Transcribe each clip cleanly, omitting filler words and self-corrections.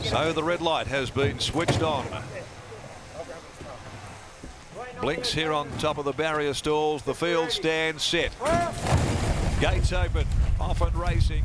So the red light has been switched on. Blinks here on top of the barrier stalls. The field stands set. Gates open. Off and racing.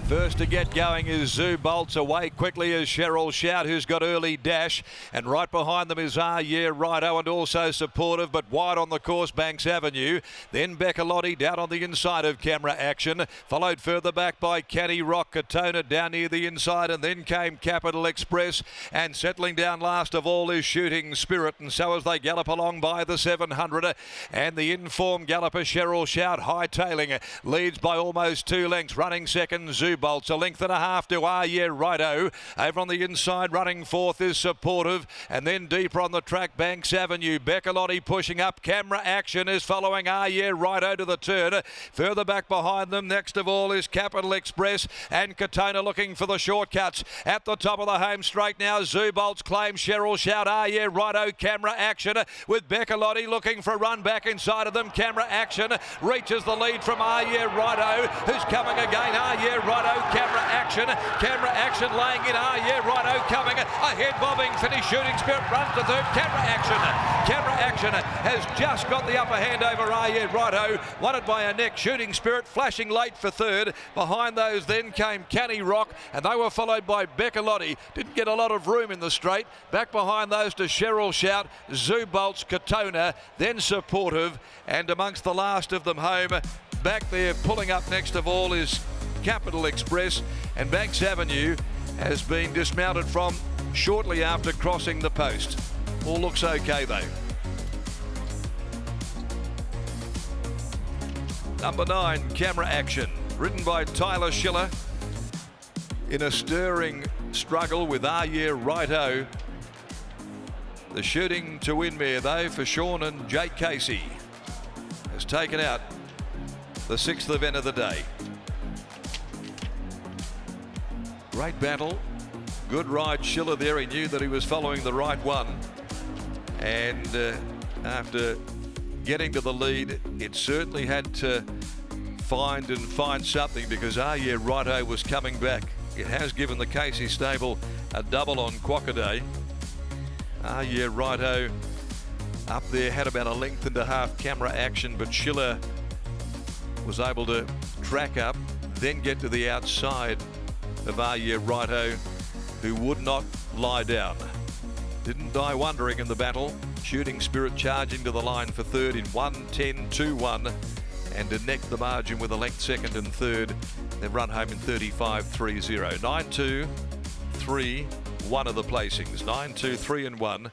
First to get going is Zoo Bolts. Away quickly is Cheryl Shout, who's got early dash. And right behind them is Yeah Righto, and also supportive, but wide on the course, Banks Avenue. Then Beccalotti down on the inside of Camera Action. Followed further back by Canny Rock, Katona down near the inside. And then came Capital Express. And settling down last of all is Shooting Spirit. And so as they gallop along by the 700. And the informed galloper Cheryl Shout hightailing. Leads by almost 2 lengths. Running second, Zoo Bolts, a length and a half to Yeah Righto. Over on the inside, running fourth is Supportive, and then deeper on the track, Banks Avenue. Beccalotti pushing up. Camera Action is following Yeah Righto to the turn. Further back behind them, next of all, is Capital Express, and Katona looking for the shortcuts. At the top of the home straight now, Zoo Bolts claims Cheryl Shout. Yeah Righto, Camera Action, with Beccalotti looking for a run back inside of them. Camera Action reaches the lead from Yeah Righto, who's coming again. Yeah Righto, Camera Action. Camera Action laying in. Yeah Righto coming ahead, bobbing. Finish. Shooting Spirit runs to third. Camera Action. Camera Action has just got the upper hand over Yeah Righto. Won it by a neck. Shooting Spirit flashing late for third. Behind those then came Canny Rock, and they were followed by Beccalotti. Didn't get a lot of room in the straight. Back behind those to Cheryl Shout, Zoo Bolts, Katona, then Supportive, and amongst the last of them home, back there pulling up next of all is Capital Express, and Banks Avenue has been dismounted from shortly after crossing the post. All looks okay though. Number 9, Camera Action, ridden by Tyler Schiller in a stirring struggle with Yeah Righto. The Shooting to Win mare though for Sean and Jake Casey has taken out the 6th event of the day. Great battle, good ride Schiller there. He knew that he was following the right one, and after getting to the lead, it certainly had to find something, because Yeah Righto was coming back. It has given the Casey stable a double on Quackaday. Yeah Righto up there had about a length and a half Camera Action, but Schiller was able to track up, then get to the outside of Yeah Righto, who would not lie down. Didn't die wondering in the battle. Shooting Spirit charging to the line for third in 1:10.21, and to neck the margin with a length second and third. They've run home in 35.30. 9-2, 3, 1 of the placings. 9-2, 3 and 1.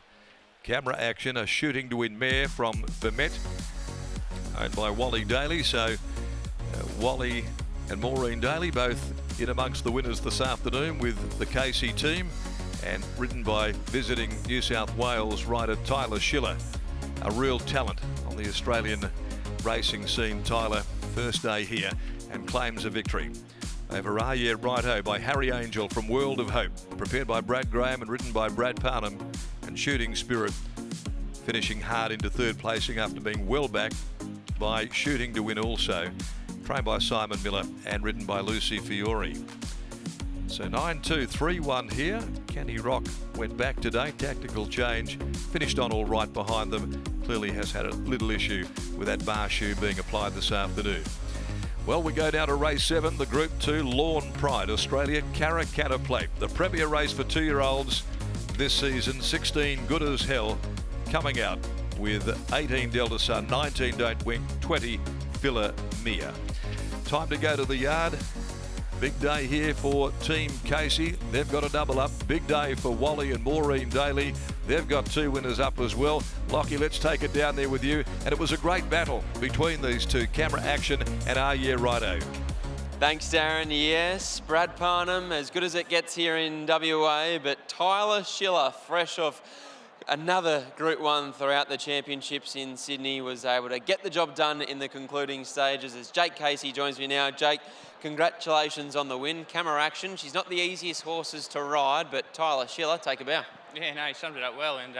Camera Action, a Shooting to Win mare from Vermet, owned by Wally Daly. So Wally and Maureen Daly both in amongst the winners this afternoon with the Casey team, and ridden by visiting New South Wales rider Tyler Schiller. A real talent on the Australian racing scene, Tyler. First day here, and claims a victory over Yeah Righto by Harry Angel from World of Hope, prepared by Brad Graham and ridden by Brad Parnham. And Shooting Spirit finishing hard into third placing after being well back by Shooting to Win, also trained by Simon Miller and ridden by Lucy Fiore. So 9-2, 3-1 here. Canny Rock went back today, tactical change, finished on all right behind them. Clearly has had a little issue with that bar shoe being applied this afternoon. Well, we go down to race 7, the Group 2 Lawn Pride Australia Karrakatta Plate, the premier race for 2-year-olds this season. 16 Good as Hell coming out with 18 Delta Sun, 19 Don't Wink, 20 Filler Mia. Time to go to the yard. Big day here for Team Casey. They've got a double up. Big day for Wally and Maureen Daly. They've got 2 winners up as well. Lockie, let's take it down there with you. And it was a great battle between these two, Camera Action and Yeah Righto. Thanks, Darren. Yes, Brad Parnham, as good as it gets here in WA, but Tyler Schiller, fresh off another Group 1 throughout the championships in Sydney, was able to get the job done in the concluding stages. As Jake Casey joins me now. Jake, congratulations on the win. Camera Action, she's not the easiest horses to ride, but Tyler Schiller, take a bow. Yeah, no, he summed it up well, and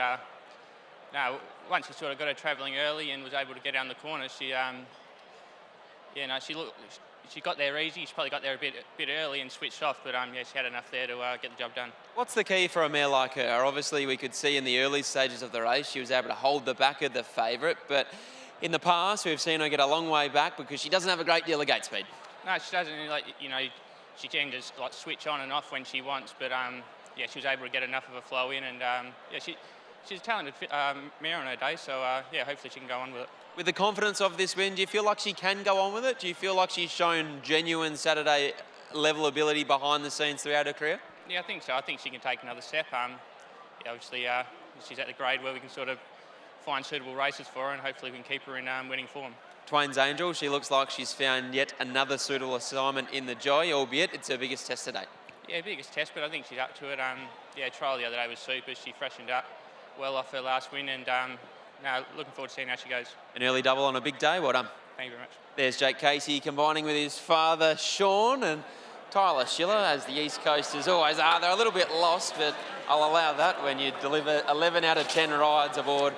no, once she sort of got her travelling early and was able to get down the corner, she, she she got there easy. She probably got there a bit early and switched off, but yeah, she had enough there to get the job done. What's the key for a mare like her? Obviously, we could see in the early stages of the race she was able to hold the back of the favourite, but in the past we've seen her get a long way back because she doesn't have a great deal of gate speed. No, she doesn't. Like, you know, she can just like switch on and off when she wants, but yeah, she was able to get enough of a flow in, and yeah, she's a talented mare on her day, so yeah, hopefully she can go on with it. With the confidence of this win, do you feel like she can go on with it? Do you feel like she's shown genuine Saturday level ability behind the scenes throughout her career? Yeah, I think so. I think she can take another step. Yeah, obviously, she's at the grade where we can sort of find suitable races for her, and hopefully we can keep her in winning form. Twain's Angel, she looks like she's found yet another suitable assignment in the Joy, albeit it's her biggest test to date. Yeah, biggest test, but I think she's up to it. Yeah, trial the other day was super. She freshened up well off her last win, and now looking forward to seeing how she goes. An early double on a big day, well done. Thank you very much. There's Jake Casey combining with his father, Sean, and Tyler Schiller, as the East Coasters always are. They're a little bit lost, but I'll allow that when you deliver 11 out of 10 rides aboard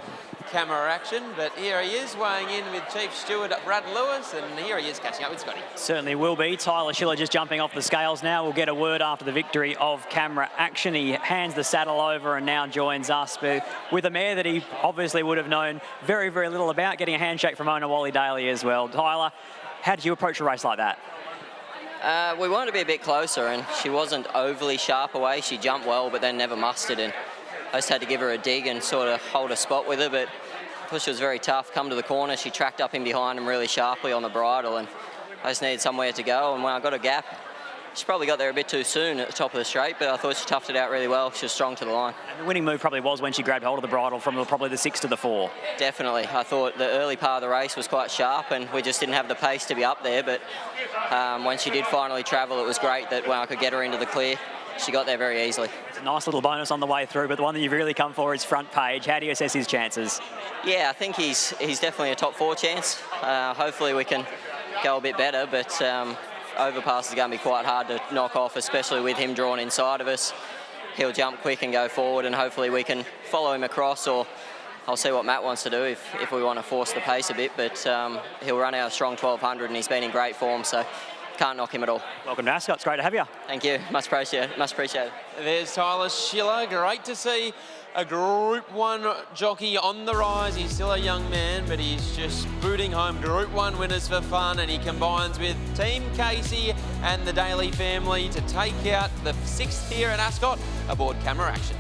Camera Action. But here he is weighing in with Chief Steward Brad Lewis, and here he is catching up with Scotty. Certainly will be. Tyler Schiller just jumping off the scales now. We'll get a word after the victory of Camera Action. He hands the saddle over and now joins us with a mare that he obviously would have known very, very little about, getting a handshake from owner Wally Daly as well. Tyler, how did you approach a race like that? We wanted to be a bit closer, and she wasn't overly sharp away. She jumped well, but then never mustered, and I just had to give her a dig and sort of hold a spot with her, but I thought she was very tough. Come to the corner, she tracked up in behind him really sharply on the bridle, and I just needed somewhere to go, and when I got a gap, she probably got there a bit too soon at the top of the straight, but I thought she toughed it out really well. She was strong to the line. And the winning move probably was when she grabbed hold of the bridle from probably the 6 to the 4. Definitely. I thought the early part of the race was quite sharp, and we just didn't have the pace to be up there, but when she did finally travel, it was great that when I could get her into the clear, she got there very easily. It's a nice little bonus on the way through, but the one that you've really come for is front page. How do you assess his chances? Yeah, I think he's definitely a top 4 chance. Hopefully we can go a bit better, but overpass is going to be quite hard to knock off, especially with him drawn inside of us. He'll jump quick and go forward, and hopefully we can follow him across, or I'll see what Matt wants to do if we want to force the pace a bit, but he'll run our strong 1200 and he's been in great form, so can't knock him at all. Welcome to Ascot. It's great to have you. Thank you. Much appreciated. Much appreciated. There's Tyler Schiller. Great to see a Group 1 jockey on the rise. He's still a young man, but he's just booting home Group 1 winners for fun, and he combines with Team Casey and the Daly family to take out the 6th here at Ascot aboard Camera Action.